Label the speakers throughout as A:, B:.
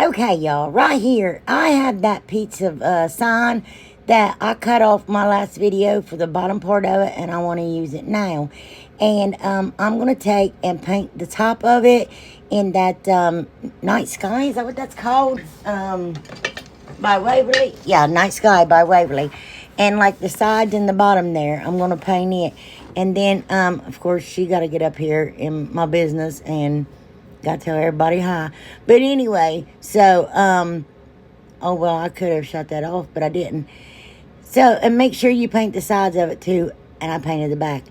A: Okay, y'all, right here, I have that piece of sign that I cut off my last video for the bottom part of it, and I want to use it now. And I'm going to take and paint the top of it in that night sky. Is that what that's called? By Waverly? Yeah, night sky by Waverly. And like the sides and the bottom there, I'm going to paint it. And then, of course, she got to get up here in my business and got to tell everybody hi. But anyway, so, oh, well, I could have shut that off, but I didn't. So, and make sure you paint the sides of it too. And I painted the back.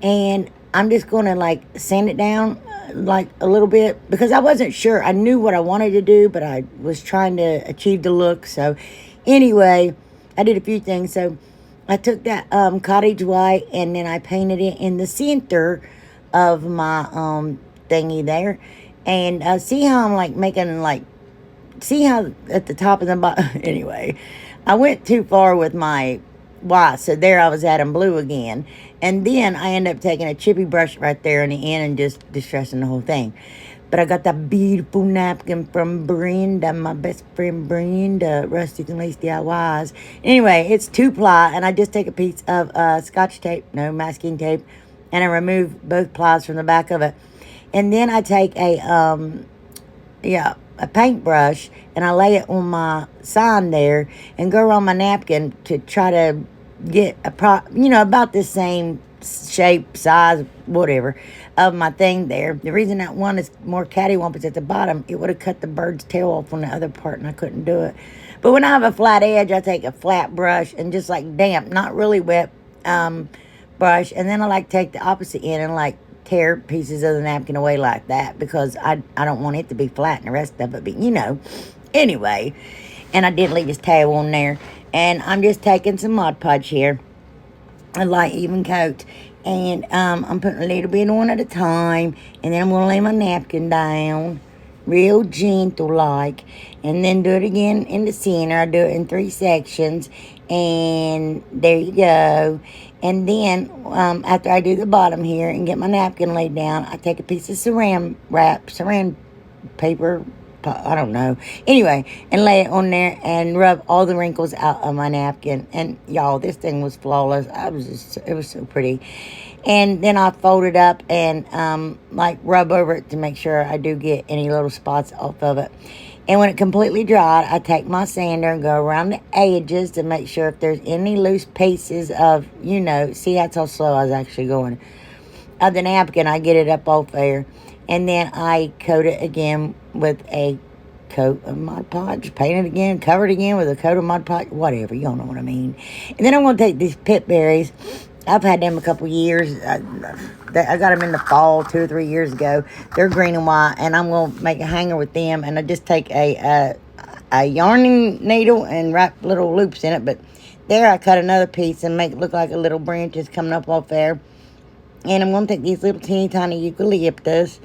A: And I'm just going to, like, sand it down, like, a little bit. Because I wasn't sure. I knew what I wanted to do, but I was trying to achieve the look. So, anyway, I did a few things. So, I took that Cottage white, and then I painted it in the center of my thingy there. And see how I'm like making like, see how at the top and the bottom, anyway, I went too far with my white, so there I was adding blue again. And then I ended up taking a chippy brush right there in the end and just distressing the whole thing. But I got that beautiful napkin from Brenda, my best friend Brenda, Rustic and Lace DIYs. Anyway, it's 2-ply, and I just take a piece of scotch tape, no, masking tape, and I remove both plies from the back of it. And then I take a paintbrush, and I lay it on my sign there and go around my napkin to try to get about the same shape, size, whatever, of my thing there. The reason that one is more cattywampus at the bottom, it would have cut the bird's tail off on the other part, and I couldn't do it. But when I have a flat edge, I take a flat brush and just like damp, not really wet brush, and then I like take the opposite end and like tear pieces of the napkin away like that, because I don't want it to be flat and the rest of it, but anyway. And I did leave his tail on there, and I'm just taking some Mod Podge here, a light even coat, and I'm putting a little bit on at a time, and then I'm going to lay my napkin down real gentle like, and then do it again in the center. I do it in 3 sections, and there you go. And then after I do the bottom here and get my napkin laid down, I take a piece of saran paper, I don't know, anyway, and lay it on there and rub all the wrinkles out of my napkin. And y'all, this thing was flawless. It was so pretty. And then I fold it up and like rub over it to make sure I do get any little spots off of it. And when it completely dried, I take my sander and go around the edges to make sure if there's any loose pieces of, see, that's how slow I was actually going, of the napkin. I get it up off there. And then I coat it again with a coat of Mod Podge. Paint it again, cover it again with a coat of Mod Podge. Whatever, y'all know what I mean. And then I'm going to take these pit berries. I've had them a couple years. I got them in the fall 2 or 3 years ago. They're green and white, and I'm going to make a hanger with them. And I just take a yarning needle and wrap little loops in it. But there I cut another piece and make it look like a little branches coming up off there. And I'm going to take these little teeny tiny eucalyptus.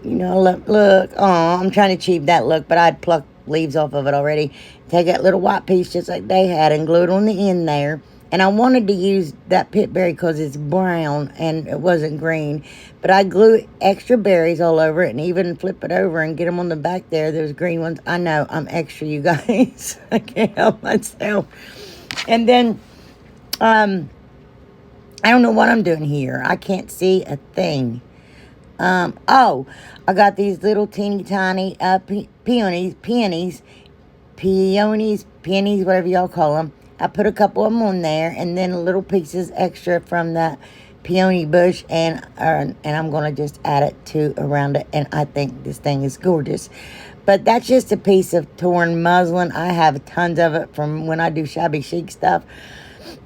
A: Look. Oh, I'm trying to achieve that look, but I'd pluck leaves off of it already. Take that little white piece just like they had and glue it on the end there. And I wanted to use that pit berry because it's brown and it wasn't green. But I glue extra berries all over it and even flip it over and get them on the back there. Those green ones. I know, I'm extra, you guys. I can't help myself. And then, I don't know what I'm doing here. I can't see a thing. I got these little teeny tiny peonies, whatever y'all call them. I put a couple of them on there, and then little pieces extra from the peony bush, and I'm going to just add it to around it, and I think this thing is gorgeous. But that's just a piece of torn muslin. I have tons of it from when I do shabby chic stuff,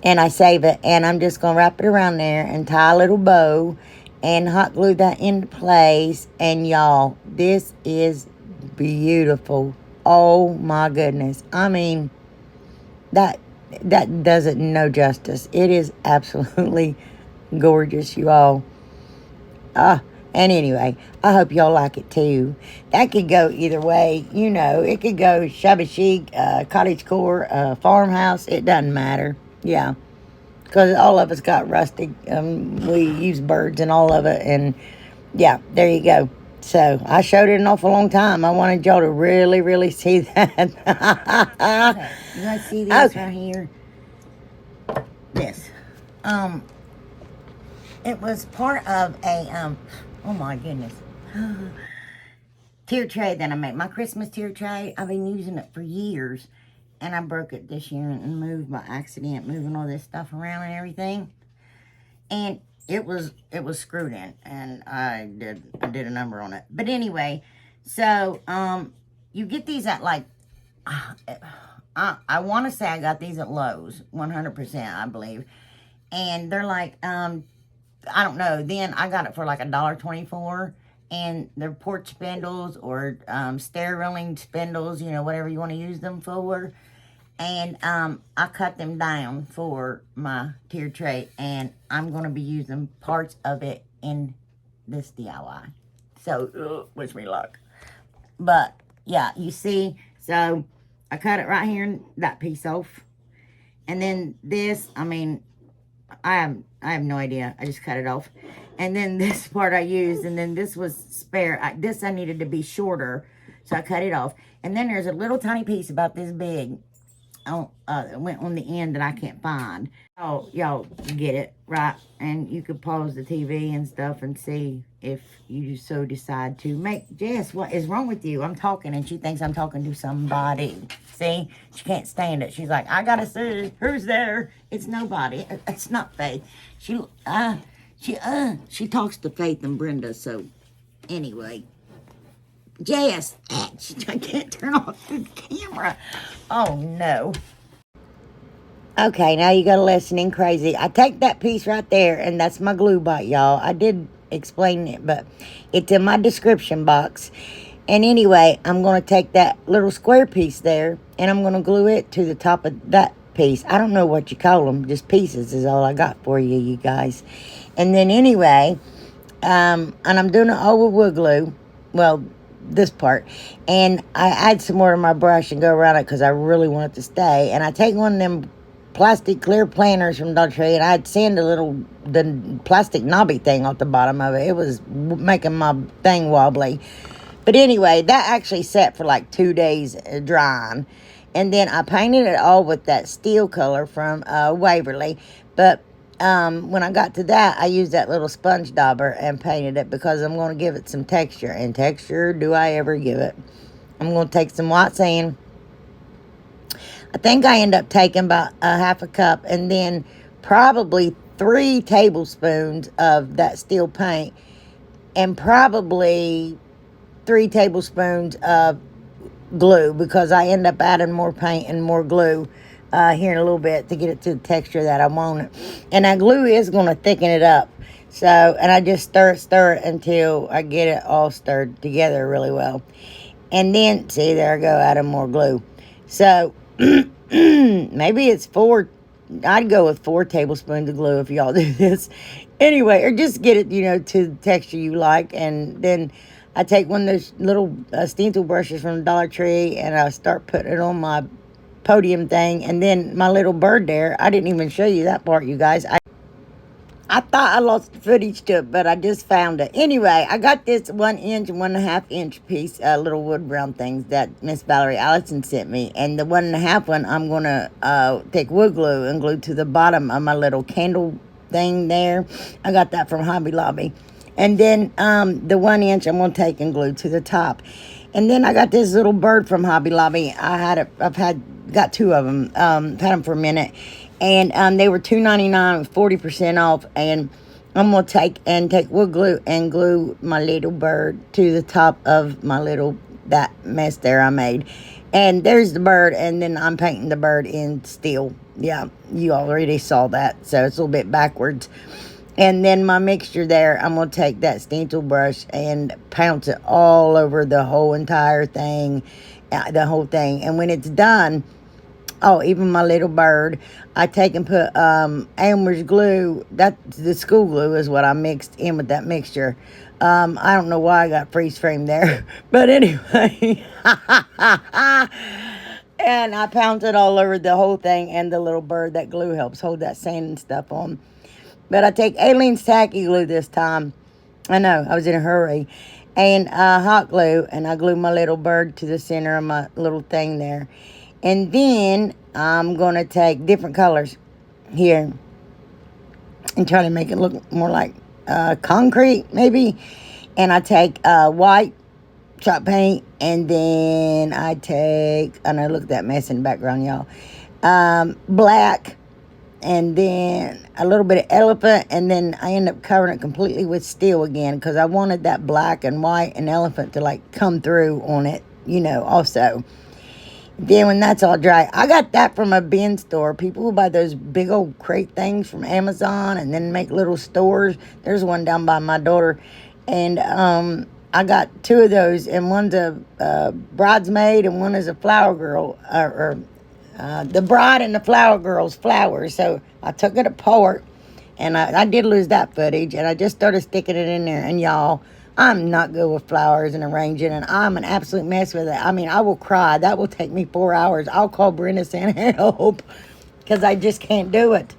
A: and I save it, and I'm just going to wrap it around there and tie a little bow and hot glue that into place. And y'all, this is beautiful. Oh my goodness. I mean, that does it no justice. It is absolutely gorgeous, you all. And anyway, I hope y'all like it too. That could go either way. It could go shabby chic, cottagecore, farmhouse. It doesn't matter. Yeah. Because all of us got rustic. We use birds and all of it. And yeah, there you go. So I showed it an awful long time. I wanted y'all to really, really see that. Okay, you guys see this right here? This. It was part of a, oh my goodness. Tier tray that I made. My Christmas tier tray, I've been using it for years. And I broke it this year and moved by accident, moving all this stuff around and everything. And it was screwed in, and I did a number on it. But anyway, so you get these at like I want to say I got these at Lowe's, 100%, I believe. And they're like I don't know. Then I got it for like $1.24, and they're porch spindles or stair railing spindles, you know, whatever you want to use them for. And I cut them down for my tier tray, and I'm going to be using parts of it in this DIY. So, wish me luck. But, yeah, you see, so I cut it right here and that piece off. And then this, I mean, I have no idea. I just cut it off. And then this part I used, and then this was spare. This I needed to be shorter, so I cut it off. And then there's a little tiny piece about this big. It went on the end that I can't find. Oh, y'all get it, right? And you could pause the TV and stuff and see if you so decide to make. Jess, what is wrong with you? I'm talking and she thinks I'm talking to somebody. See? She can't stand it. She's like, I gotta see who's there. It's nobody. It's not Faith. She talks to Faith and Brenda, so anyway. Jess, I can't turn off the camera. Oh, no. Okay, now you got to listening crazy. I take that piece right there, and that's my glue bot, y'all. I did explain it, but it's in my description box. And anyway, I'm going to take that little square piece there, and I'm going to glue it to the top of that piece. I don't know what you call them. Just pieces is all I got for you, you guys. And then anyway, and I'm doing it all with wood glue. Well, this part, and I add some more to my brush and go around it because I really want it to stay. And I take one of them plastic clear planners from Dollar Tree, and I'd sand the plastic knobby thing off the bottom of it. It was making my thing wobbly. But anyway, that actually sat for like 2 days drying. And then I painted it all with that steel color from Waverly. But when I got to that, I used that little sponge dauber and painted it because I'm going to give it some texture. And texture, do I ever give it? I'm going to take some white sand. I think I end up taking about a half a cup, and then probably 3 tablespoons of that steel paint, and probably 3 tablespoons of glue, because I end up adding more paint and more glue here in a little bit to get it to the texture that I want it. And that glue is going to thicken it up. So, and I just stir it until I get it all stirred together really well. And then, see, there I go, adding more glue. So, maybe it's 4, I'd go with 4 tablespoons of glue if y'all do this. Anyway, or just get it, you know, to the texture you like. And then I take one of those little stencil brushes from the Dollar Tree, and I start putting it on my podium thing. And then my little bird there, I didn't even show you that part, you guys. I thought I lost the footage to it, but I just found it. Anyway, I got this 1 inch and 1.5 inch piece, little wood brown things that Miss Valerie Allison sent me. And the 1.5 one, I'm going to take wood glue and glue to the bottom of my little candle thing there. I got that from Hobby Lobby. And then the 1 inch, I'm going to take and glue to the top. And then I got this little bird from Hobby Lobby. Got 2 of them. Had them for a minute. And they were $2.99 with 40% off. And I'm going to take wood glue and glue my little bird to the top of that mess there I made. And there's the bird. And then I'm painting the bird in steel. Yeah, you already saw that. So it's a little bit backwards. And then my mixture there, I'm going to take that stencil brush and pounce it all over the whole entire thing. The whole thing. And when it's done, oh, even my little bird, I take and put Elmer's glue. The school glue is what I mixed in with that mixture. I don't know why I got freeze frame there. But anyway. And I pounded it all over the whole thing and the little bird. That glue helps hold that sand and stuff on. But I take Aleene's tacky glue this time. I know, I was in a hurry. and hot glue, and I glue my little bird to the center of my little thing there. And then I'm going to take different colors here and try to make it look more like concrete, maybe. And I take white chalk paint, and then I take, I know, look at that mess in the background, y'all. Black, and then a little bit of elephant, and then I end up covering it completely with steel again, because I wanted that black and white and elephant to like come through on it, you know, also. Then when that's all dry, I got that from a bin store. People who buy those big old crate things from Amazon and then make little stores. There's one down by my daughter, and I got two of those, and one's a bridesmaid and one is a flower girl, or the bride and the flower girl's flowers. So I took it apart, and I did lose that footage, and I just started sticking it in there. And y'all, I'm not good with flowers and arranging, and I'm an absolute mess with it. I mean, I will cry. That will take me 4 hours. I'll call Brenda saying help, because I just can't do it.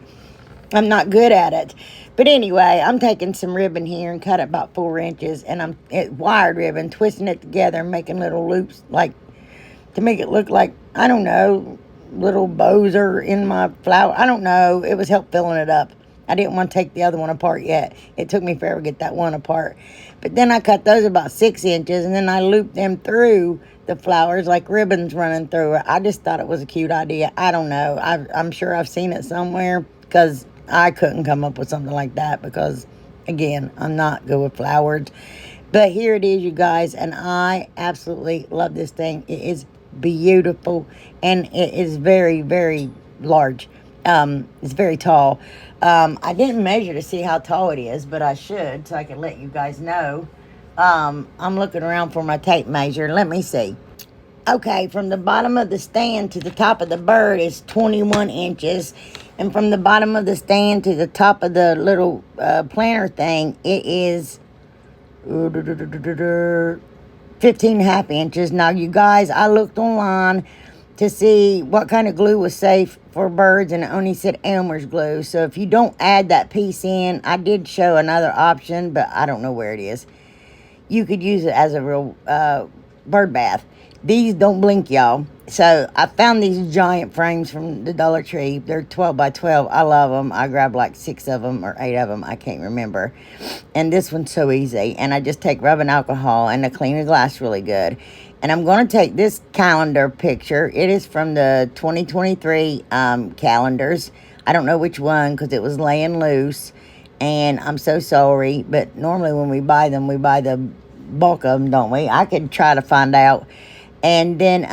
A: I'm not good at it. But anyway, I'm taking some ribbon here and cut it about 4 inches, and I'm wired ribbon, twisting it together and making little loops, like to make it look like, I don't know, little bows are in my flower. I don't know. It was help filling it up. I didn't want to take the other one apart yet. It took me forever to get that one apart. But then I cut those about 6 inches, and then I looped them through the flowers like ribbons running through it. I just thought it was a cute idea. I don't know. I'm sure I've seen it somewhere, because I couldn't come up with something like that, because, again, I'm not good with flowers. But here it is, you guys, and I absolutely love this thing. It is beautiful, and it is very, very large. It's very tall. I didn't measure to see how tall it is, but I should, so I can let you guys know. I'm looking around for my tape measure. Let me see. Okay, from the bottom of the stand to the top of the bird is 21 inches. And from the bottom of the stand to the top of the little planter thing, it is 15.5 inches. Now, you guys, I looked online to see what kind of glue was safe for birds, and it only said Elmer's glue. So if you don't add that piece in, I did show another option, but I don't know where it is. You could use it as a real bird bath. These don't blink, y'all. So I found these giant frames from the Dollar Tree. They're 12 by 12. I love them. I grabbed like 6 of them or 8 of them. I can't remember. And this one's so easy. And I just take rubbing alcohol and I clean the glass really good. And I'm going to take this calendar picture. It is from the 2023 calendars. I don't know which one, because it was laying loose. And I'm so sorry. But normally when we buy them, we buy the bulk of them, don't we? I could try to find out. And then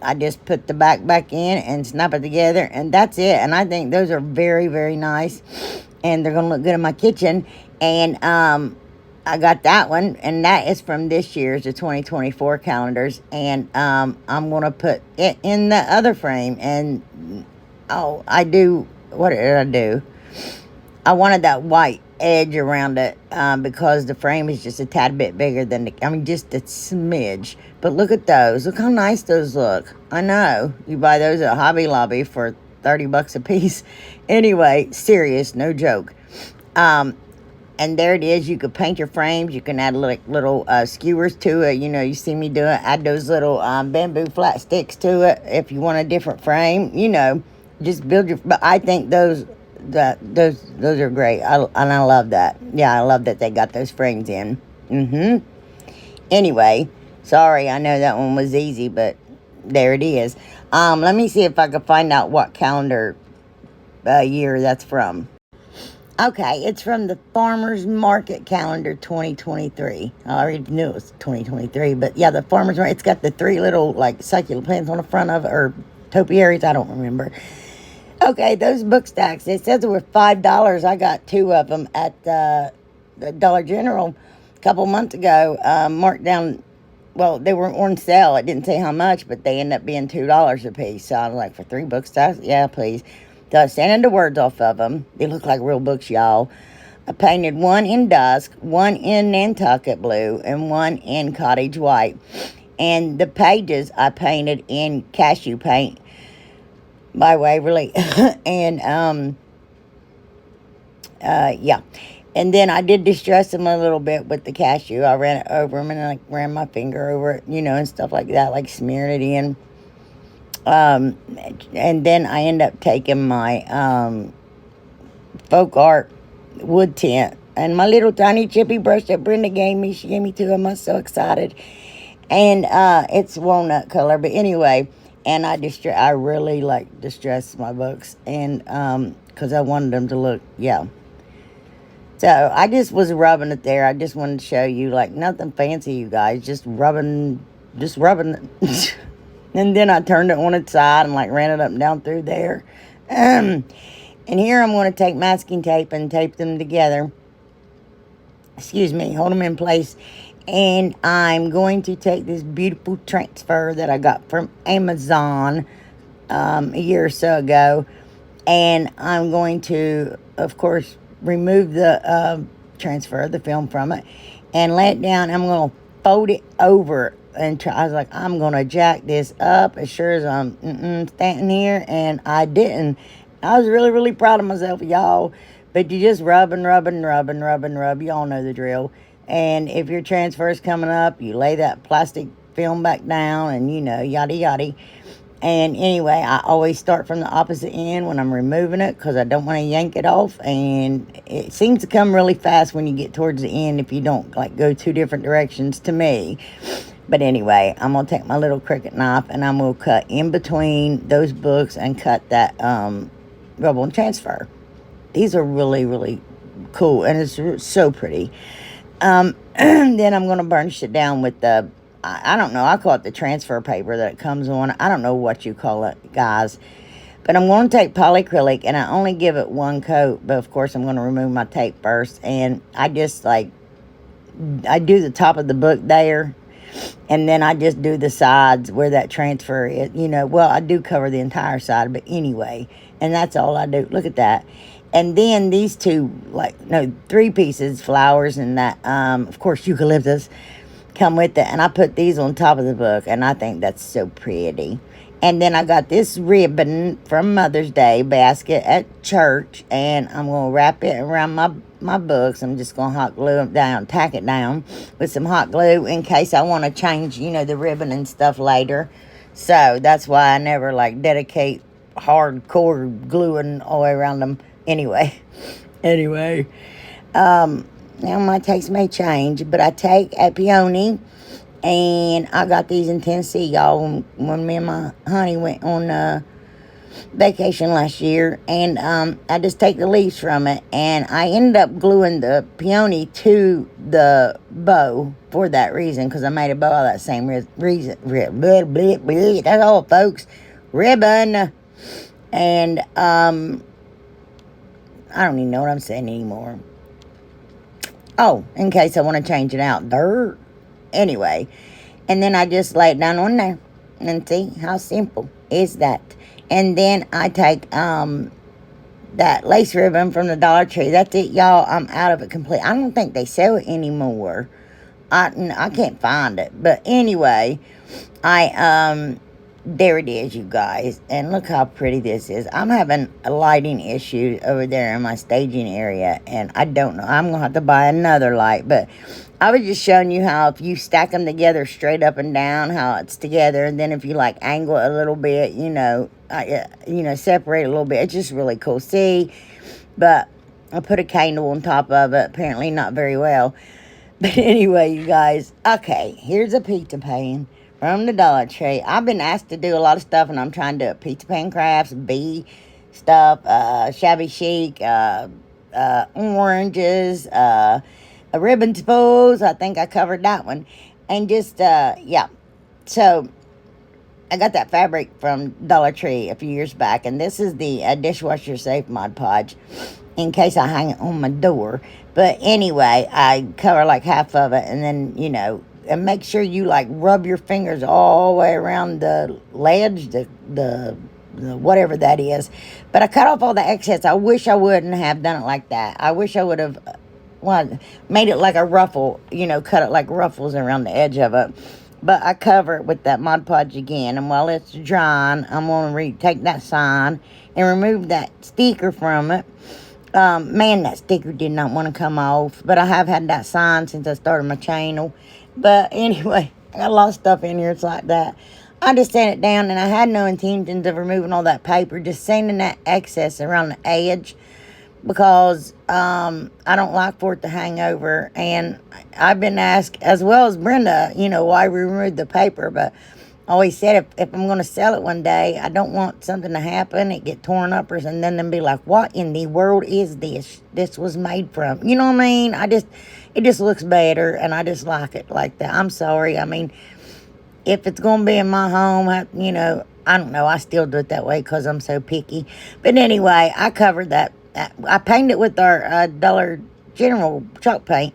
A: I just put the back in and snap it together, and that's it. And I think those are very, very nice, and they're going to look good in my kitchen. And I got that one, and that is from this year's, the 2024 calendars. And I'm going to put it in the other frame. And, oh, what did I do? I wanted that white edge around it because the frame is just a tad bit bigger than just a smidge. But look at those. Look how nice those look. I know. You buy those at Hobby Lobby for 30 bucks a piece. Anyway, serious, no joke. And there it is. You could paint your frames. You can add little skewers to it. You know, you see me do it. Add those little bamboo flat sticks to it if you want a different frame. You know, just build your... But I think those are great. And I love that. Yeah, I love that they got those frames in. Anyway, sorry, I know that one was easy, but there it is. Let me see if I can find out what calendar year that's from. Okay, it's from the Farmer's Market calendar 2023. I already knew it was 2023, but yeah, the Farmer's Market. It's got the 3 little like succulent plants on the front of it, or topiaries, I don't remember. Okay, those book stacks, it says they were $5. I got 2 of them at the Dollar General a couple months ago, marked down. Well, they were on sale. It didn't say how much, but they ended up being $2 a piece. So I was like, for 3 book stacks? Yeah, please. So I sanded the words off of them. They look like real books, y'all. I painted one in dusk, one in Nantucket blue, and one in cottage white. And the pages I painted in cashew paint by Waverly. And, yeah. And then I did distress them a little bit with the cashew. I ran it over them and like ran my finger over it, and stuff like that, like smearing it in. Um, and then I end up taking my Folkart wood tint and my little tiny chippy brush that Brenda gave me. She gave me two of them. I was so excited. And it's walnut color. But anyway, and I really like distress my books. And because I wanted them to look, yeah. So I just was rubbing it there. I just wanted to show you, like, nothing fancy, you guys. Just rubbing. And then I turned it on its side and, like, ran it up and down through there. And here I'm going to take masking tape and tape them together. Excuse me, hold them in place. And I'm going to take this beautiful transfer that I got from Amazon a year or so ago. And I'm going to, of course, remove the transfer, the film from it, and lay it down. I'm going to fold it over. And I was like, I'm going to jack this up as sure as I'm standing here. And I didn't. I was really, really proud of myself, y'all. But you just rub and rub and rub and rub and rub. Y'all know the drill. And if your transfer is coming up, you lay that plastic film back down and, yada, yada. And anyway, I always start from the opposite end when I'm removing it because I don't want to yank it off. And it seems to come really fast when you get towards the end if you don't, like, go two different directions to me. But anyway, I'm going to take my little Cricut knife and I'm going to cut in between those books and cut that rubble and transfer. These are really, really cool and it's so pretty. Then I'm going to burnish it down with the, I don't know, I call it the transfer paper that it comes on. I don't know what you call it, guys. But I'm going to take polyacrylic and I only give it one coat. But of course, I'm going to remove my tape first. And I just I do the top of the book there. And then I just do the sides where that transfer is, well, I do cover the entire side, but anyway, and that's all I do. Look at that. And then these two, three pieces, flowers and that, of course, eucalyptus, come with it. And I put these on top of the book, and I think that's so pretty. And then I got this ribbon from Mother's Day basket at church, and I'm going to wrap it around my books. I'm just going to hot glue it down, tack it down with some hot glue in case I want to change, the ribbon and stuff later. So that's why I never, dedicate hardcore gluing all the way around them. Anyway, now my taste may change, but I take a peony. And I got these in Tennessee, y'all, when me and my honey went on vacation last year. And I just take the leaves from it. And I ended up gluing the peony to the bow for that reason. Because I made a bow out of that same reason. That's all, folks. Ribbon. And I don't even know what I'm saying anymore. Oh, in case I want to change it out. Dirt. Anyway, and then I just lay it down on there. And see how simple is that. And then I take that lace ribbon from the Dollar Tree. That's it, y'all. I'm out of it completely. I don't think they sell it anymore. I can't find it. But anyway, there it is, you guys. And look how pretty this is. I'm having a lighting issue over there in my staging area. And I don't know. I'm going to have to buy another light. But I was just showing you how if you stack them together straight up and down, how it's together. And then if you, angle it a little bit, separate it a little bit. It's just really cool. See? But I put a candle on top of it. Apparently not very well. But anyway, you guys. Okay, here's a pizza pan from the Dollar Tree. I've been asked to do a lot of stuff, and I'm trying to do pizza pan crafts, bee stuff, shabby chic, oranges, a ribbon spools. I think I covered that one. And just, yeah. So, I got that fabric from Dollar Tree a few years back, and this is the dishwasher safe Mod Podge, in case I hang it on my door. But anyway, I cover half of it, and then, and make sure you rub your fingers all the way around the ledge, the whatever that is. But I cut off all the excess. I wish I wouldn't have done it like that. I wish I would have made it like a ruffle, cut it like ruffles around the edge of it. But I cover it with that Mod Podge again. And while it's drying, I'm going to take that sign and remove that sticker from it. Man, that sticker did not want to come off. But I have had that sign since I started my channel. But anyway, I got a lot of stuff in here. It's like that. I just sand it down, and I had no intentions of removing all that paper. Just sanding that excess around the edge. Because I don't like for it to hang over. And I've been asked, as well as Brenda, why we removed the paper. But I always said if I'm going to sell it one day, I don't want something to happen, it get torn up, and then be like, what in the world is this? This was made from. You know what I mean? It just looks better, and I just like it like that. I'm sorry. I mean, if it's going to be in my home, I don't know. I still do it that way because I'm so picky. But anyway, I covered that. I painted it with our Dollar General chalk paint,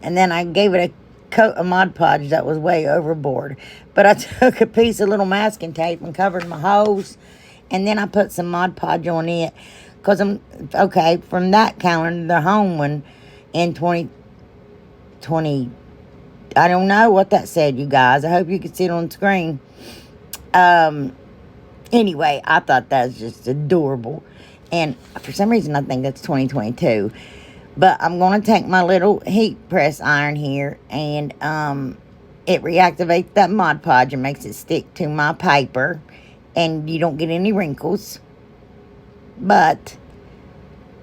A: and then I gave it a coat of Mod Podge that was way overboard. But I took a piece of little masking tape and covered my holes, and then I put some Mod Podge on it, because from that calendar, the home one in 2020, I don't know what that said, you guys. I hope you can see it on the screen. Anyway, I thought that was just adorable, and for some reason I think that's 2022. But I'm going to take my little heat press iron here, and it reactivates that Mod Podge and makes it stick to my paper, and you don't get any wrinkles. But,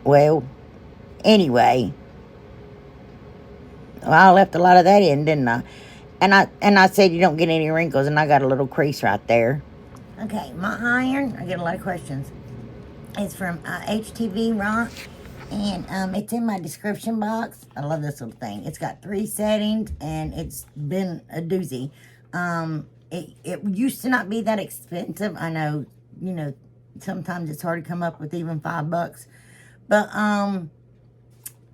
A: well, anyway, I left a lot of that in, didn't I? And I said you don't get any wrinkles, and I got a little crease right there. Okay, my iron, I get a lot of questions. It's from HTV Rock. And it's in my description box. I love this little thing. It's got 3 settings, and it's been a doozy. It used to not be that expensive. I know, sometimes it's hard to come up with even $5. But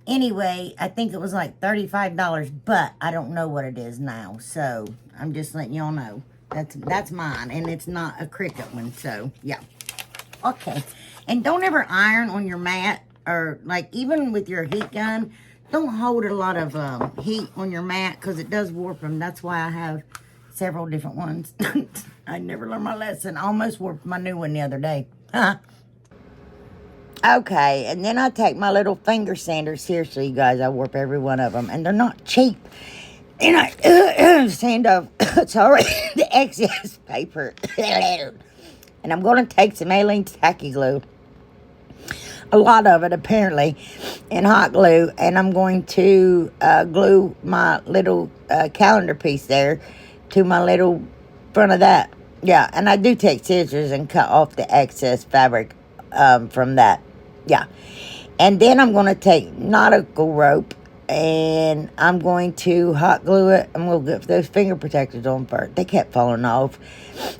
A: anyway, I think it was like $35, but I don't know what it is now. So I'm just letting y'all know. That's mine, and it's not a Cricut one. So yeah. Okay, and don't ever iron on your mat. Or, like, even with your heat gun, don't hold a lot of heat on your mat, because it does warp them. That's why I have several different ones. I never learned my lesson. I almost warped my new one the other day. Okay, and then I take my little finger sanders. Seriously, you guys, I warp every one of them. And they're not cheap. And I sand off, sorry, the excess paper. And I'm going to take some alien tacky glue. A lot of it, apparently, in hot glue, and I'm going to glue my little calendar piece there to my little front of that. Yeah, and I do take scissors and cut off the excess fabric from that. Yeah, and then I'm going to take nautical rope, and I'm going to hot glue it. I'm going to get those finger protectors on first. They kept falling off.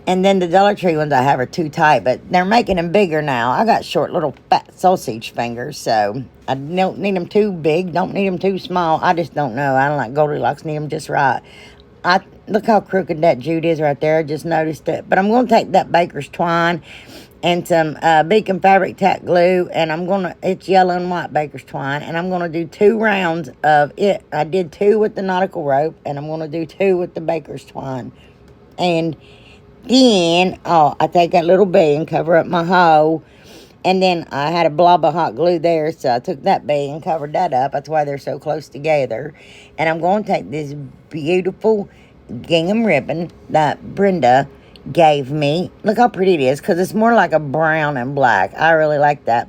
A: And then the Dollar Tree ones I have are too tight, but they're making them bigger now. I got short little fat sausage fingers, so I don't need them too big, don't need them too small. I just don't know. I don't like Goldilocks, need them just right. Look how crooked that jute is right there. I just noticed it. But I'm going to take that baker's twine and some Beacon Fabric Tack glue, and it's yellow and white baker's twine, and I'm going to do 2 rounds of it. I did 2 with the nautical rope, and I'm going to do 2 with the baker's twine. And then, I take that little bee and cover up my hole. And then I had a blob of hot glue there, so I took that bee and covered that up. That's why they're so close together. And I'm going to take this beautiful gingham ribbon that Brenda gave me. Look how pretty it is, because it's more like a brown and black. I really like that.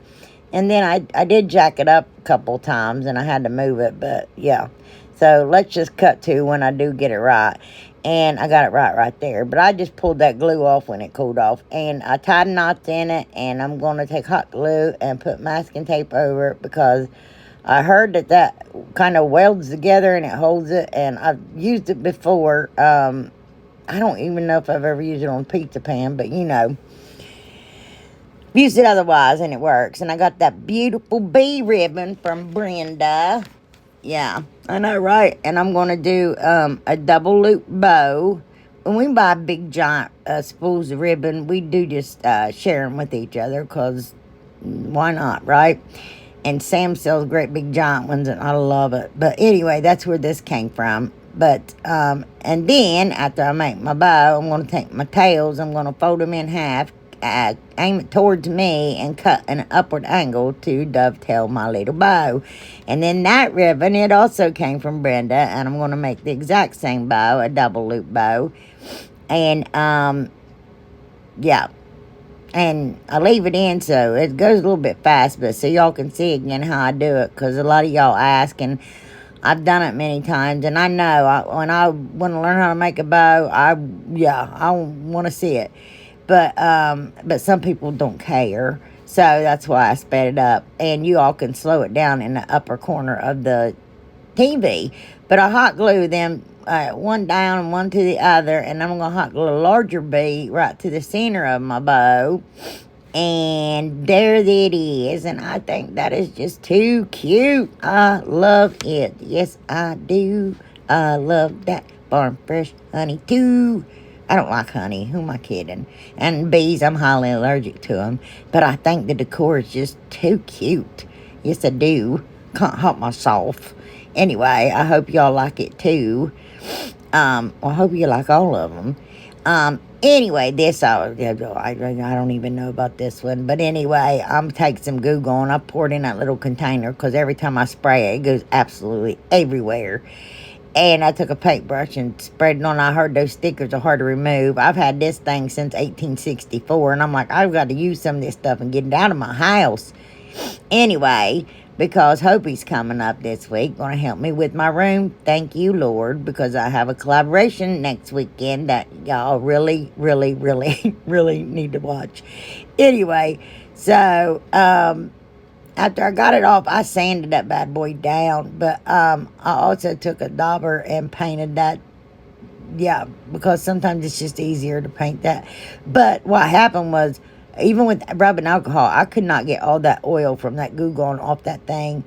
A: And then I did jack it up a couple times, and I had to move it, but yeah. So let's just cut to when I do get it right. And I got it right there. But I just pulled that glue off when it cooled off. And I tied knots in it. And I'm going to take hot glue and put masking tape over it, because I heard that kind of welds together and it holds it. And I've used it before. I don't even know if I've ever used it on a pizza pan. But, used it otherwise and it works. And I got that beautiful bee ribbon from Brenda. Yeah, I know, right? And I'm going to do a double loop bow. When we buy big giant spools of ribbon, we do just share them with each other, because why not, right? And Sam sells great big giant ones, and I love it. But anyway, that's where this came from. But, and then after I make my bow, I'm going to take my tails, I'm going to fold them in half, aim it towards me and cut an upward angle to dovetail my little bow. And then that ribbon, it also came from Brenda, and I'm going to make the exact same bow, a double loop bow. And, yeah. And I leave it in so it goes a little bit fast, but so y'all can see again how I do it, because a lot of y'all ask, and I've done it many times, and I know when I want to learn how to make a bow, I want to see it, but some people don't care, so that's why I sped it up, and you all can slow it down in the upper corner of the TV. But I hot glue them one down and one to the other, and I'm gonna hot glue a larger bead right to the center of my bow. And there it is, and I think that is just too cute. I love it. Yes, I do. I love that farm fresh honey too. I don't like honey. Who am I kidding? And bees, I'm highly allergic to them. But I think the decor is just too cute. Yes, I do. Can't help myself. Anyway, I hope y'all like it too. I hope you like all of them. Anyway, this, I don't even know about this one. But anyway, I'm taking some Goo Gone. I poured in that little container, because every time I spray it, it goes absolutely everywhere. And I took a paintbrush and sprayed it on. I heard those stickers are hard to remove. I've had this thing since 1864. And I'm like, I've got to use some of this stuff and get it out of my house. Anyway, because Hopi's coming up this week, going to help me with my room. Thank you, Lord, because I have a collaboration next weekend that y'all really, really, really, really need to watch. Anyway, so after I got it off, I sanded that bad boy down, but I also took a dauber and painted that. Yeah, because sometimes it's just easier to paint that. But what happened was, even with rubbing alcohol, I could not get all that oil from that Goo Gone off that thing.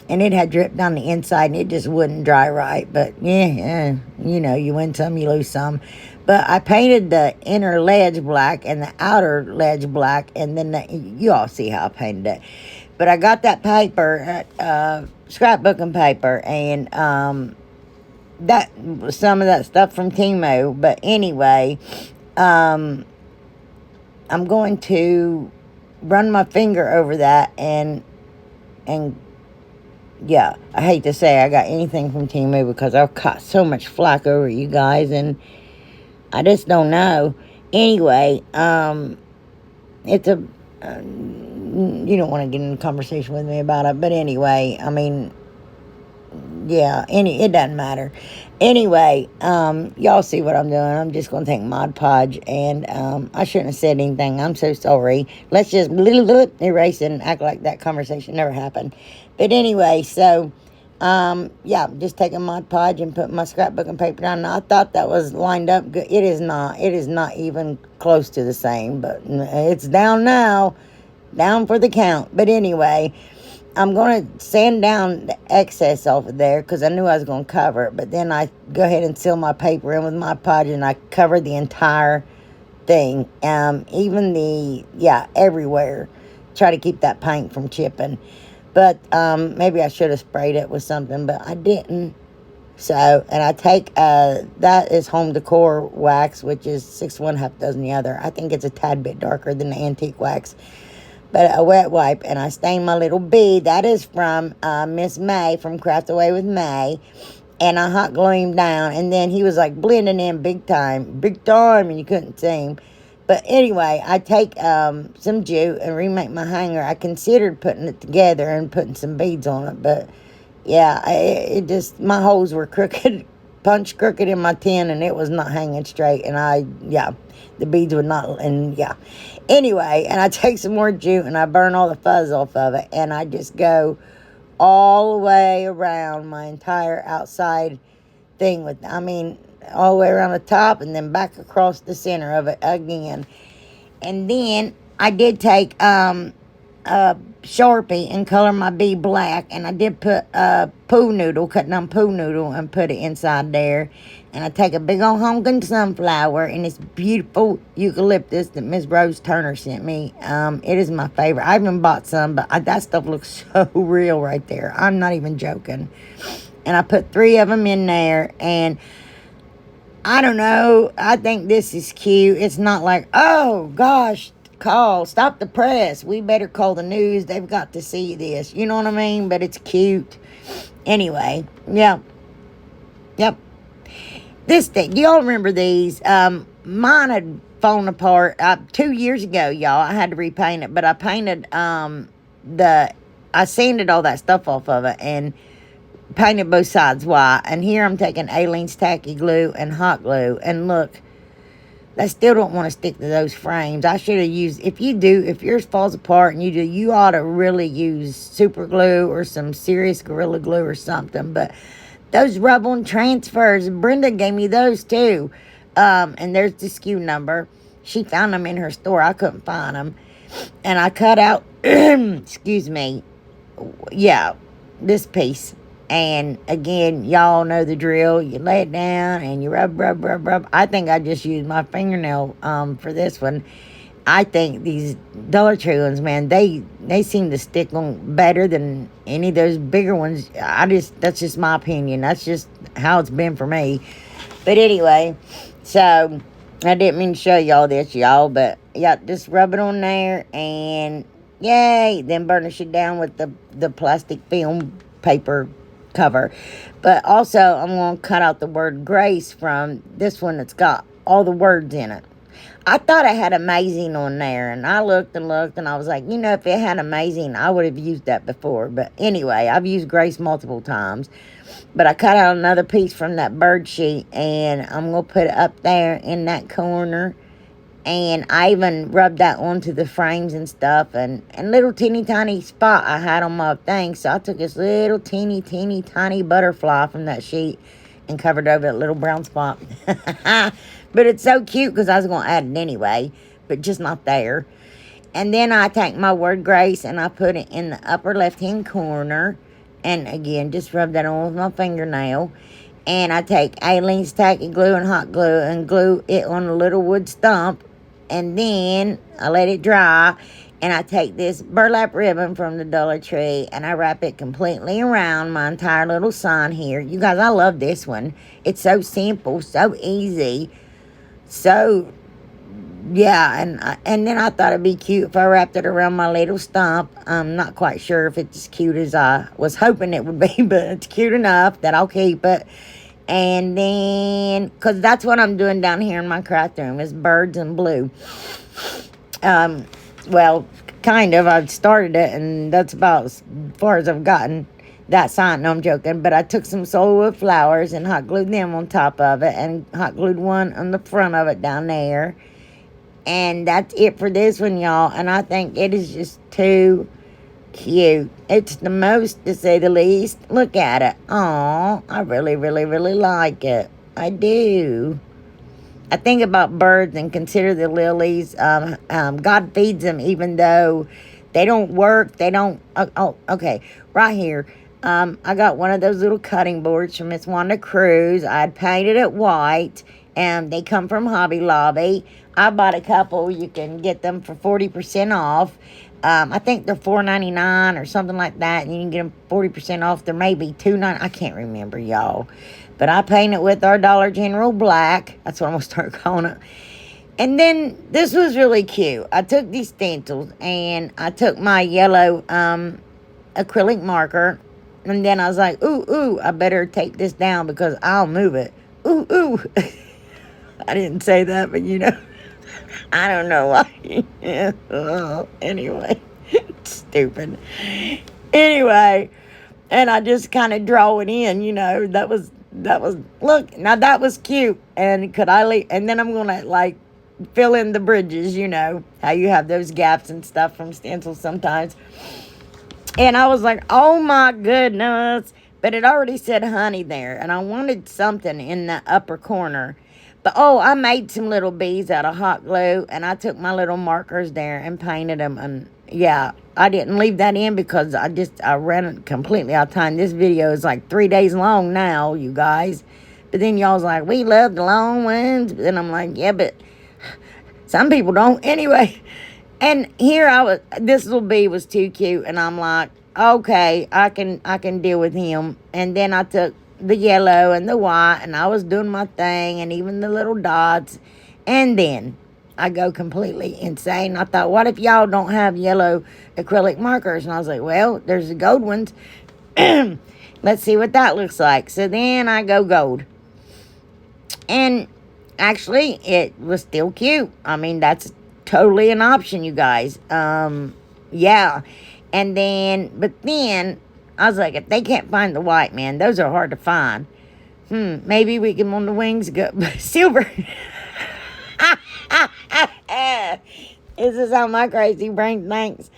A: And it had dripped down the inside, and it just wouldn't dry right. But, yeah, you know, you win some, you lose some. But I painted the inner ledge black and the outer ledge black. And then you all see how I painted it. But I got that paper, scrapbooking paper, and that some of that stuff from Temu. But anyway, I'm going to run my finger over that, and yeah, I hate to say I got anything from Temu, because I've caught so much flack over you guys, and I just don't know. Anyway, it's a, you don't want to get in a conversation with me about it, but anyway, I mean, yeah, it doesn't matter. Anyway, y'all see what I'm doing. I'm just going to take Mod Podge, and I shouldn't have said anything. I'm so sorry. Let's just erase it and act like that conversation never happened. But anyway, so, yeah, just taking Mod Podge and putting my scrapbooking paper down. Now, I thought that was lined up good. It is not. It is not even close to the same, but it's down now. Down for the count. But anyway, I'm going to sand down the excess off of there, because I knew I was going to cover it. But then I go ahead and seal my paper in with my Podge, and I cover the entire thing. Even everywhere. Try to keep that paint from chipping. But maybe I should have sprayed it with something, but I didn't. So, and I take, that is Home Decor wax, which is 6 1/2 dozen the other. I think it's a tad bit darker than the antique wax. But a wet wipe, and I stain my little bead. That is from Miss May from Craft Away with May. And I hot glue him down. And then he was like blending in big time, and you couldn't see him. But anyway, I take some jute and remake my hanger. I considered putting it together and putting some beads on it. But yeah, it just, my holes were crooked, punched crooked in my tin, and it was not hanging straight. And the beads would not, and yeah. Anyway, and I take some more jute and I burn all the fuzz off of it, and I just go all the way around my entire outside thing with, all the way around the top and then back across the center of it again. And then I did take a Sharpie and color my bead black, and I did put a poo noodle, cut down poo noodle, and put it inside there. And I take a big old honking sunflower and this beautiful eucalyptus that Miss Rose Turner sent me. It is my favorite. I even bought some, but that stuff looks so real right there. I'm not even joking. And I put 3 of them in there, and I don't know, I think this is cute. It's not like, oh gosh, stop the press. We better call the news. They've got to see this. You know what I mean? But it's cute. Anyway, yeah. Yep. This thing, y'all remember these? Mine had fallen apart 2 years ago, y'all. I had to repaint it, but I painted I sanded all that stuff off of it and painted both sides white. And here I'm taking Aleene's tacky glue and hot glue, and look, I still don't want to stick to those frames. I should have used, if yours falls apart and you ought to really use super glue or some serious Gorilla Glue or something. But those rub-on transfers, Brenda gave me those too. And there's the SKU number. She found them in her store. I couldn't find them. And I cut out, excuse me, yeah, this piece. And again, y'all know the drill. You lay it down and you rub. I think I just used my fingernail for this one. I think these Dollar Tree ones, man, they seem to stick on better than any of those bigger ones. That's just my opinion. That's just how it's been for me. But anyway, so I didn't mean to show y'all this, y'all. But yeah, just rub it on there and yay. Then burnish it down with the plastic film paper cover. But also, I'm going to cut out the word grace from this one that's got all the words in it. I thought I had amazing on there, and I looked and I was like, if it had amazing, I would have used that before. But anyway, I've used grace multiple times. But I cut out another piece from that bird sheet, and I'm going to put it up there in that corner. And I even rubbed that onto the frames and stuff. And little teeny tiny spot I had on my thing. So I took this little teeny tiny butterfly from that sheet and covered over that little brown spot. But it's so cute because I was going to add it anyway. But just not there. And then I take my word grace and I put it in the upper left-hand corner. And again, just rub that on with my fingernail. And I take Aleene's tacky glue and hot glue and glue it on a little wood stump. And then I let it dry, and I take this burlap ribbon from the Dollar Tree, and I wrap it completely around my entire little sign here. You guys, I love this one. It's so simple, so easy. So, yeah, and then I thought it'd be cute if I wrapped it around my little stump. I'm not quite sure if it's as cute as I was hoping it would be, but it's cute enough that I'll keep it. And then, because that's what I'm doing down here in my craft room, is birds and blue. Well, kind of. I've started it, and that's about as far as I've gotten that sign. No, I'm joking. But I took some soilwood flowers and hot glued them on top of it, and hot glued one on the front of it down there. And that's it for this one, y'all. And I think it is just too cute. It's the most, to say the least. Look at it. Aw, I really like it. I do. I think about birds and consider the lilies. God feeds them, even though they don't work. They don't. Okay. Right here. I got one of those little cutting boards from Miss Wanda Cruz. I had painted it white, and they come from Hobby Lobby. I bought a couple. You can get them for 40% off. I think they're $4.99 or something like that, and you can get them 40% off. There may be $2.99. I can't remember, y'all. But I paint it with our Dollar General black. That's what I'm going to start calling it. And then this was really cute. I took these stencils, and I took my yellow acrylic marker, and then I was like, ooh, I better take this down because I'll move it. Ooh. I didn't say that, but I don't know why. Anyway, stupid. Anyway, and I just kind of draw it in, that was, look, now that was cute. And and then I'm going to fill in the bridges, how you have those gaps and stuff from stencils sometimes. And I was like, oh my goodness. But it already said honey there. And I wanted something in the upper corner. But, I made some little bees out of hot glue, and I took my little markers there and painted them. And, yeah, I didn't leave that in because I ran completely out of time. This video is 3 days long now, you guys. But then y'all's like, we love the long ones. But then I'm like, yeah, but some people don't. Anyway, and here this little bee was too cute, and I'm like, okay, I can deal with him. And then I took the yellow and the white, and I was doing my thing, and even the little dots. And then I go completely insane. I thought, what if y'all don't have yellow acrylic markers? And I was like, well, there's the gold ones. Let's see what that looks like. So then I go gold. And actually, it was still cute. I mean, that's totally an option, you guys. Yeah. And then, but then, I was like, if they can't find the white, man, those are hard to find. Maybe we can on the wings go silver. This is how my crazy brain thinks.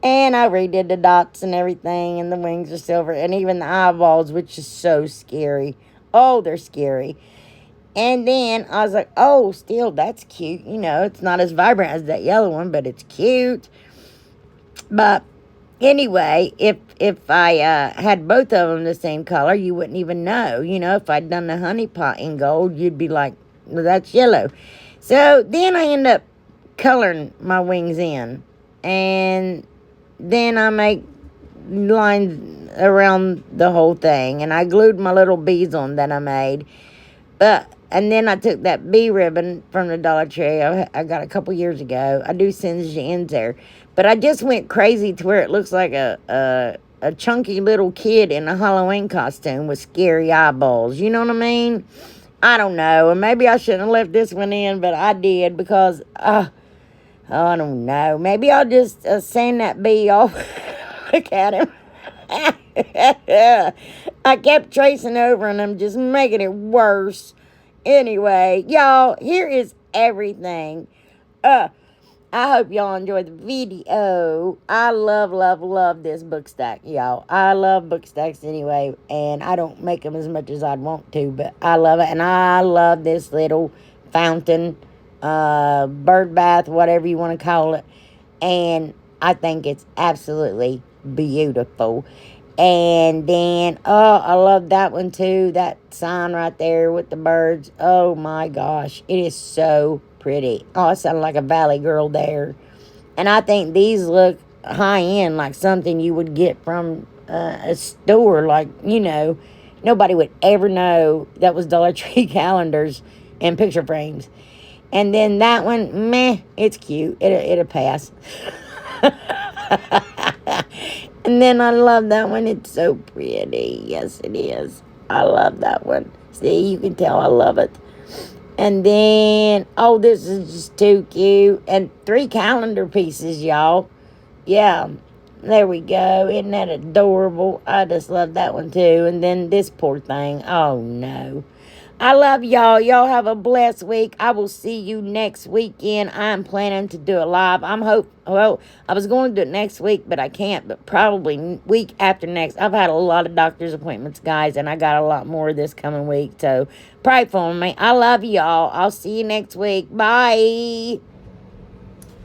A: And I redid the dots and everything, and the wings are silver, and even the eyeballs, which is so scary. Oh, they're scary. And then I was like, oh, still, that's cute. You know, it's not as vibrant as that yellow one, but it's cute. But anyway, if I had both of them the same color, you wouldn't even know. You know, if I'd done the honey pot in gold, you'd be like, well, that's yellow. So then I end up coloring my wings in. And then I make lines around the whole thing. And I glued my little beads on that I made. And then I took that bee ribbon from the Dollar Tree I got a couple years ago. I do singe the ends there. But I just went crazy to where it looks like a chunky little kid in a Halloween costume with scary eyeballs. You know what I mean? I don't know. And maybe I shouldn't have left this one in, but I did because, I don't know. Maybe I'll just sand that bee off. Look at him. I kept tracing over and I'm just making it worse. Anyway, y'all, here is everything. I hope y'all enjoyed the video. I love this book stack, y'all. I love book stacks anyway, and I don't make them as much as I'd want to, but I love it. And I love this little fountain, bird bath, whatever you want to call it. And I think it's absolutely beautiful. And then, I love that one too. That sign right there with the birds. Oh my gosh, it is so pretty. Oh, I sound like a valley girl there. And I think these look high end, like something you would get from a store. Like, you know, nobody would ever know that was Dollar Tree calendars and picture frames. And then that one, meh, it's cute. It'll pass. And then I love that one. It's so pretty. Yes, it is. I love that one. See, you can tell I love it. And then, oh, this is just too cute. And 3 calendar pieces, y'all. Yeah, there we go. Isn't that adorable? I just love that one, too. And then this poor thing. Oh, no. I love y'all. Y'all have a blessed week. I will see you next weekend. I'm planning to do a live. Well, I was going to do it next week, but I can't. But probably week after next. I've had a lot of doctor's appointments, guys, and I got a lot more this coming week. So pray for me. I love y'all. I'll see you next week. Bye.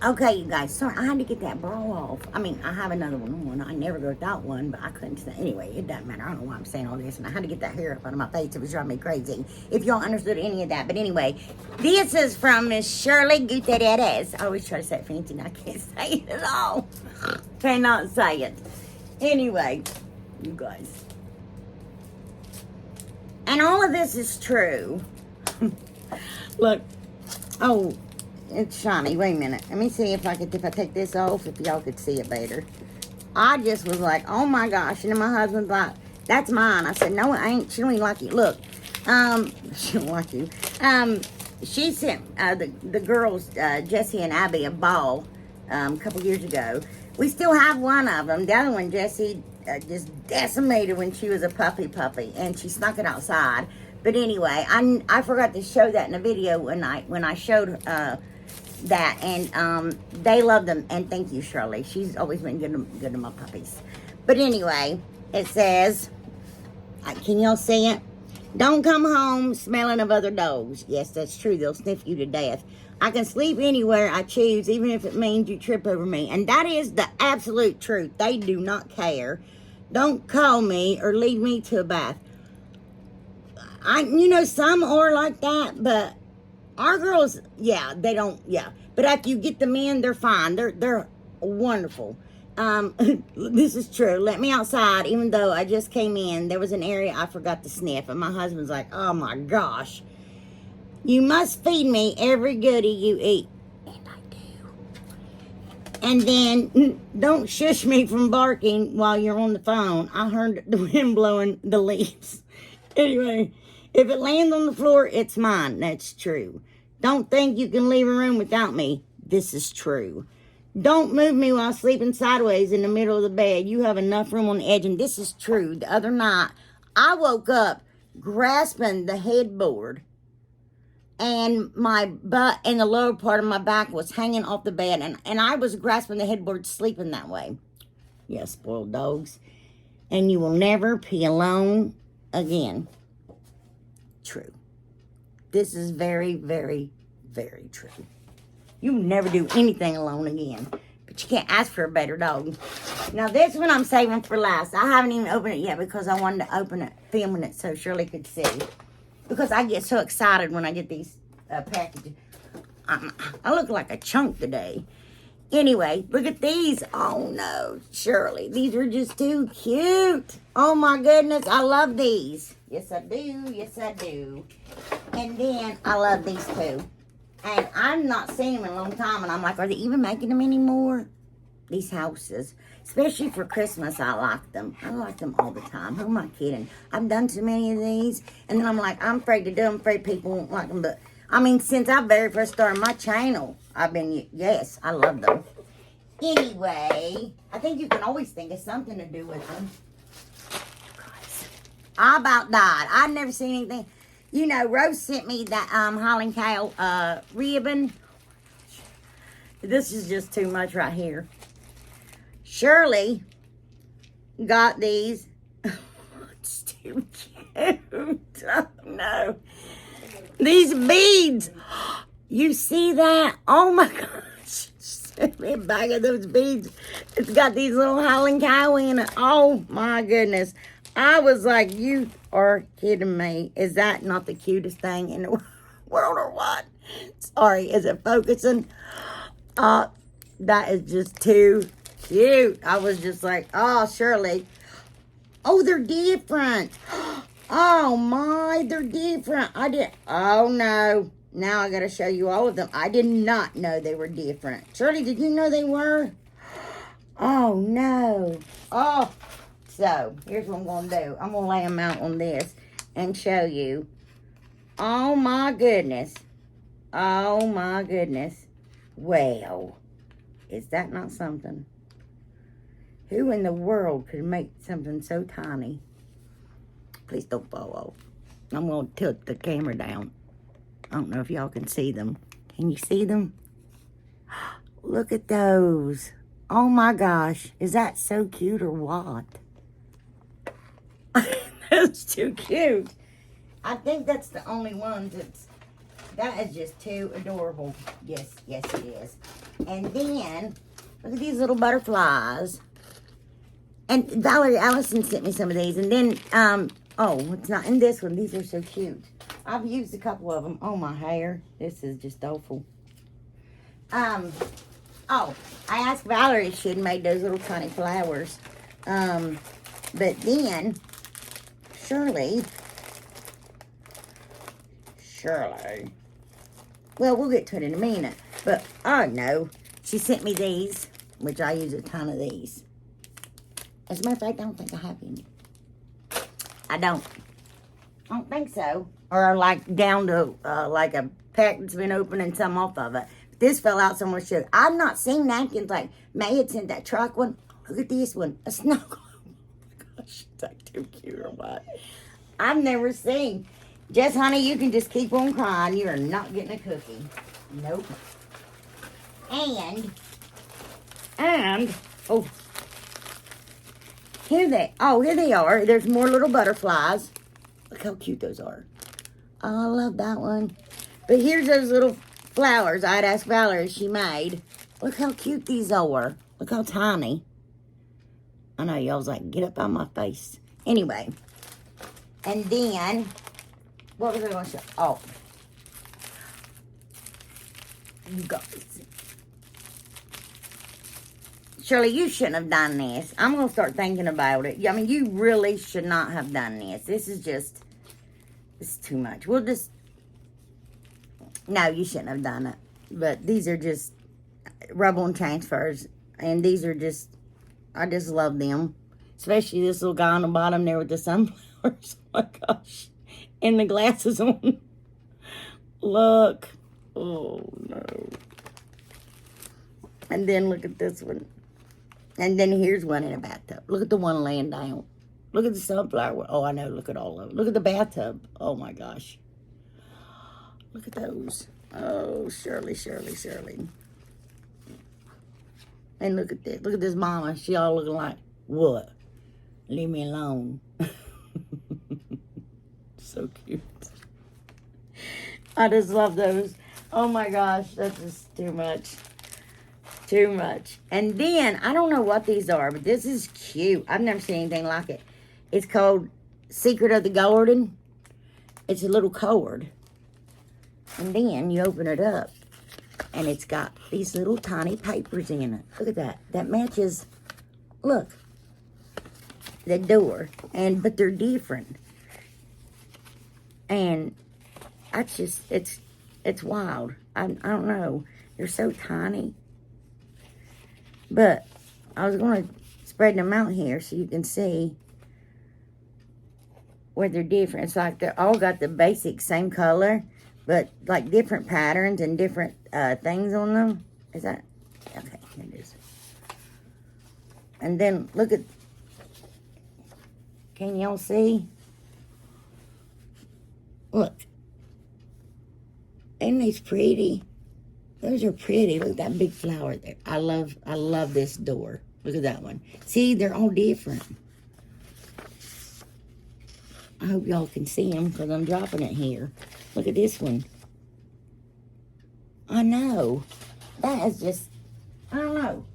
A: Okay, you guys, sorry, I had to get that bra off. I mean, I have another one on. I never got that one, but I couldn't say. Anyway, it doesn't matter. I don't know why I'm saying all this, and I had to get that hair up out of my face. It was driving me crazy. If y'all understood any of that. But anyway, this is from Miss Shirley Gutierrez. I always try to say it fancy, and I can't say it at all. Cannot say it. Anyway, you guys. And all of this is true. Look. Oh. It's shiny. Wait a minute. Let me see if I take this off, if y'all could see it better. I just was like, oh my gosh. And then my husband's like, that's mine. I said, no, it ain't. She don't even like you. Look. She don't like you. She sent the girls, Jessie and Abby, a ball a couple years ago. We still have one of them. The other one, Jessie, just decimated when she was a puppy. And she snuck it outside. But anyway, I forgot to show that in a video when I showed that, and they love them, and thank you, Shirley. She's always been good to my puppies. But anyway, it says, can y'all see it? Don't come home smelling of other dogs. Yes, that's true. They'll sniff you to death. I can sleep anywhere I choose, even if it means you trip over me. And that is the absolute truth. They do not care. Don't call me or lead me to a bath. Some are like that, but our girls, yeah, they don't, yeah. But after you get them in, they're fine. They're wonderful. This is true. Let me outside, even though I just came in. There was an area I forgot to sniff, and my husband's like, oh my gosh. You must feed me every goodie you eat. And then, don't shush me from barking while you're on the phone. I heard the wind blowing the leaves. Anyway, if it lands on the floor, it's mine. That's true. Don't think you can leave a room without me. This is true. Don't move me while sleeping sideways in the middle of the bed. You have enough room on the edge, and this is true. The other night, I woke up grasping the headboard, and my butt and the lower part of my back was hanging off the bed, and I was grasping the headboard, sleeping that way. Yes, spoiled dogs. And you will never pee alone again. True. This is very, very, very true. You will never do anything alone again. But you can't ask for a better dog. Now, this one I'm saving for last. I haven't even opened it yet because I wanted to open it, filming it so Shirley could see. Because I get so excited when I get these packages. I look like a chunk today. Anyway, look at these. Oh, no, Shirley. These are just too cute. Oh, my goodness. I love these. Yes, I do. Yes, I do. And then I love these too. And I've not seen them in a long time. And I'm like, are they even making them anymore? These houses. Especially for Christmas, I like them. I like them all the time. Who am I kidding? I've done too many of these. And then I'm like, I'm afraid to do them. I'm afraid people won't like them. But, I mean, since I very first started my channel, I've been, yes, I love them. Anyway, I think you can always think of something to do with them. I about died. I'd never seen anything. You know, Rose sent me that Holland Cow ribbon. This is just too much right here. Shirley got these. It's too cute. Oh, no. These beads. You see that? Oh, my gosh. Send me a bag of those beads. It's got these little Holland Cow in it. Oh, my goodness. I was like, you are kidding me. Is that not the cutest thing in the world or what? Sorry, is it focusing? That is just too cute. I was just like, oh, Shirley. Oh, they're different. Oh, my, they're different. Oh, no. Now I got to show you all of them. I did not know they were different. Shirley, did you know they were? Oh, no. Oh. So, here's what I'm going to do. I'm going to lay them out on this and show you. Oh, my goodness. Oh, my goodness. Well, is that not something? Who in the world could make something so tiny? Please don't fall off. I'm going to tilt the camera down. I don't know if y'all can see them. Can you see them? Look at those. Oh, my gosh. Is that so cute or what? That's too cute. I think that's the only one that is just too adorable. Yes, yes it is. And then, look at these little butterflies. And Valerie Allison sent me some of these. And then, oh, it's not in this one. These are so cute. I've used a couple of them on my hair. This is just awful. Oh, I asked Valerie if she had made those little tiny flowers. But then, Shirley. Well, we'll get to it in a minute. But, oh no. She sent me these, which I use a ton of these. As a matter of fact, I don't think I have any. I don't think so. Or like down to like a pack that's been opened and some off of it. This fell out somewhere. Should I've not seen napkins like May had sent that truck one. Look at this one. A snow globe. Oh my gosh, is that too cute or what? I've never seen. Jess, honey, you can just keep on crying. You are not getting a cookie. Nope. And, oh, here they are. There's more little butterflies. Look how cute those are. Oh, I love that one. But here's those little flowers I'd asked Valerie she made. Look how cute these are. Look how tiny. I know y'all's like, get up on my face. Anyway. And then, what was I going to say? Oh. You guys. Shirley, you shouldn't have done this. I'm going to start thinking about it. I mean, you really should not have done this. This is too much. We'll just, no, you shouldn't have done it. But these are just rub-on transfers. And these are just, I just love them. Especially this little guy on the bottom there with the sunflowers. Oh my gosh. And the glasses on. Look. Oh no. And then look at this one. And then here's one in a bathtub. Look at the one laying down. Look at the sunflower. Oh, I know. Look at all of them. Look at the bathtub. Oh, my gosh. Look at those. Oh, Shirley, Shirley, Shirley. And look at this. Look at this mama. She all looking like, what? Leave me alone. So cute. I just love those. Oh, my gosh. That's just too much. Too much. And then, I don't know what these are, but this is cute. I've never seen anything like it. It's called Secret of the Garden. It's a little cord. And then you open it up. And it's got these little tiny papers in it. Look at that. That matches, look, the door. But they're different. And that's just, it's wild. I don't know. They're so tiny. But I was going to spread them out here so you can see where they're different. It's like they're all got the basic same color, but like different patterns and different things on them. Is that? Okay, here it is. And then look at, can y'all see? Look. Ain't these pretty? Those are pretty. Look at that big flower there. I love this door. Look at that one. See, they're all different. I hope y'all can see them because I'm dropping it here. Look at this one. I know. That is just, I don't know.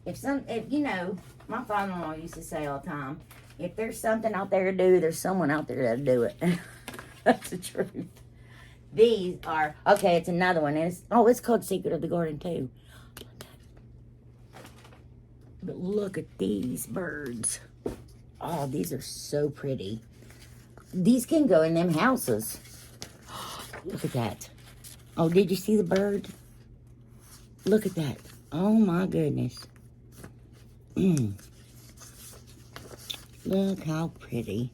A: If you know, my father-in-law used to say all the time, if there's something out there to do, there's someone out there that'll do it. That's the truth. These are, okay, it's another one. It's called Secret of the Garden, too. But look at these birds. Oh, these are so pretty. These can go in them houses. Look at that. Oh, did you see the bird? Look at that. Oh, my goodness. Look how pretty.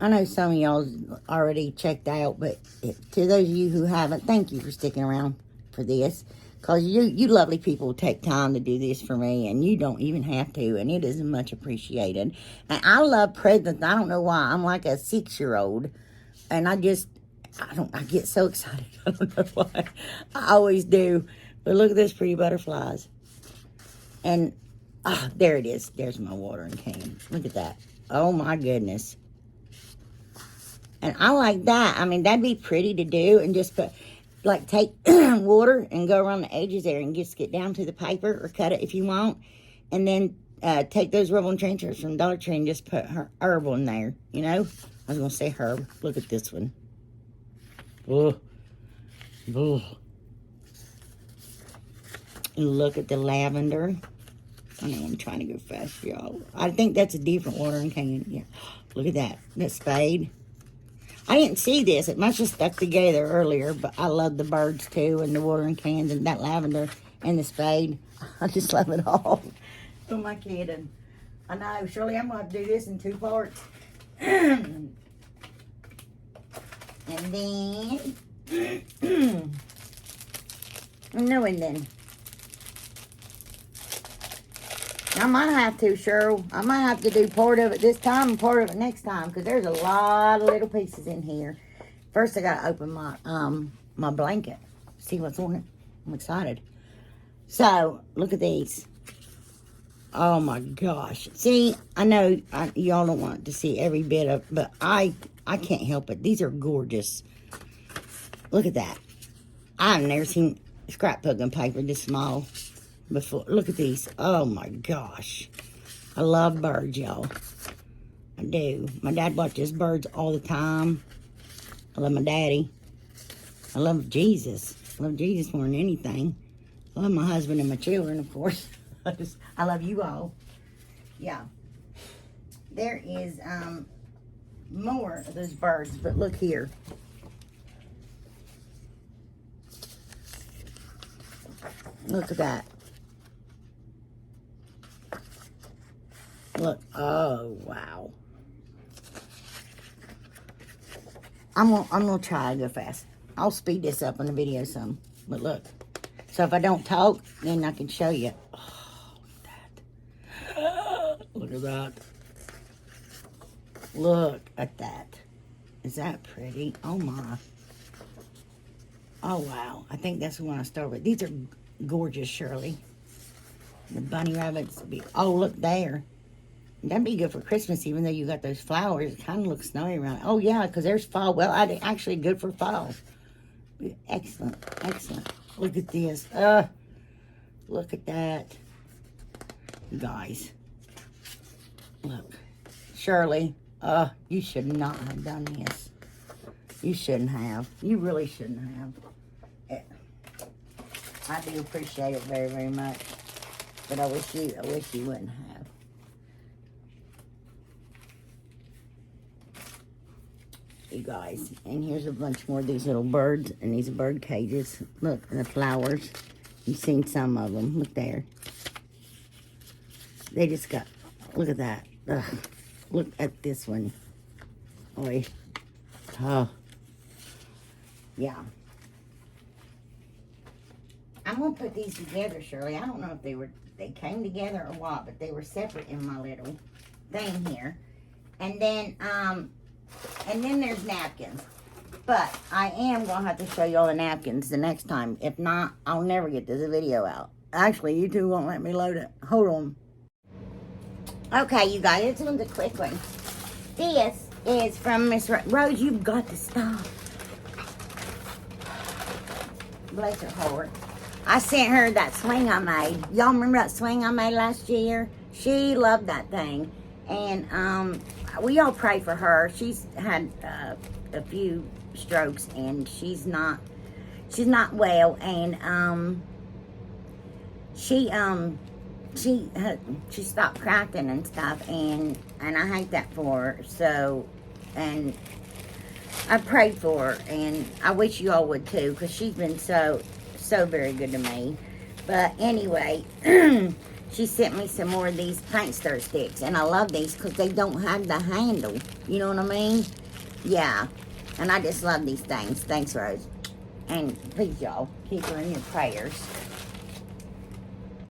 A: I know some of y'all already checked out, but to those of you who haven't, thank you for sticking around for this. Because you lovely people take time to do this for me, and you don't even have to, and it is much appreciated. And I love presents. I don't know why. I'm like a 6-year-old, and I get so excited. I don't know why. I always do. But look at those pretty butterflies. And, there it is. There's my watering can. Look at that. Oh, my goodness. And I like that. I mean, that'd be pretty to do. And just put, like, take water and go around the edges there and just get down to the paper or cut it if you want. And then take those rub-on transfers from Dollar Tree and just put herb on there. You know? I was going to say herb. Look at this one. Oh. Oh. Look at the lavender. I know I'm trying to go fast, y'all. I think that's a different watering can. Yeah. Look at that. That spade. I didn't see this. It must have stuck together earlier, but I love the birds too, and the watering cans, and that lavender, and the spade. I just love it all. Who am I kidding? I know. Surely I'm going to have to do this in 2 parts. And then, and then. I might have to, Cheryl. I might have to do part of it this time and part of it next time, because there's a lot of little pieces in here. First, I got to open my my blanket. See what's on it. I'm excited. So, look at these. Oh, my gosh. See, I know y'all don't want to see every bit of, but I can't help it. These are gorgeous. Look at that. I've never seen scrapbooking paper this small before. Look at these. Oh my gosh. I love birds, y'all. I do. My dad watches birds all the time. I love my daddy. I love Jesus. I love Jesus more than anything. I love my husband and my children, of course. I love you all. Yeah. There is more of those birds, but look here. Look at that. Look. Oh, wow. I'm gonna try to go fast. I'll speed this up on the video some. But look. So if I don't talk, then I can show you. Oh, look at that. Look at that. Look at that. Is that pretty? Oh, my. Oh, wow. I think that's the one I start with. These are gorgeous, Shirley. The bunny rabbits. Oh, look there. That'd be good for Christmas, even though you got those flowers. It kind of looks snowy around. Oh, yeah, because there's fall. Well, actually good for fall. Excellent. Excellent. Look at this. Look at that. You guys. Look. Shirley, you should not have done this. You shouldn't have. You really shouldn't have. I do appreciate it very, very much. But I wish you wouldn't have. You guys. And here's a bunch more of these little birds. And these are bird cages. Look, and the flowers. You've seen some of them. Look there. They just got, look at that. Ugh. Look at this one. Oi. Oh. Yeah. I'm going to put these together, Shirley. I don't know if they came together or what, but they were separate in my little thing here. And then there's napkins. But I am going to have to show you all the napkins the next time. If not, I'll never get this video out. Actually, you two won't let me load it. Hold on. Okay, you guys, this one's a quick one. This is from Miss Rose. You've got to stop. Bless her heart. I sent her that swing I made. Y'all remember that swing I made last year? She loved that thing. And we all pray for her. She's had a few strokes and she's not well. And she stopped cracking and stuff, and I hate that for her. So, and I prayed for her, and I wish you all would too, because she's been so very good to me. But anyway, she sent me some more of these paint stir sticks, and I love these because they don't have the handle. You know what I mean? Yeah, and I just love these things. Thanks, Rose. And please, y'all, keep her in your prayers.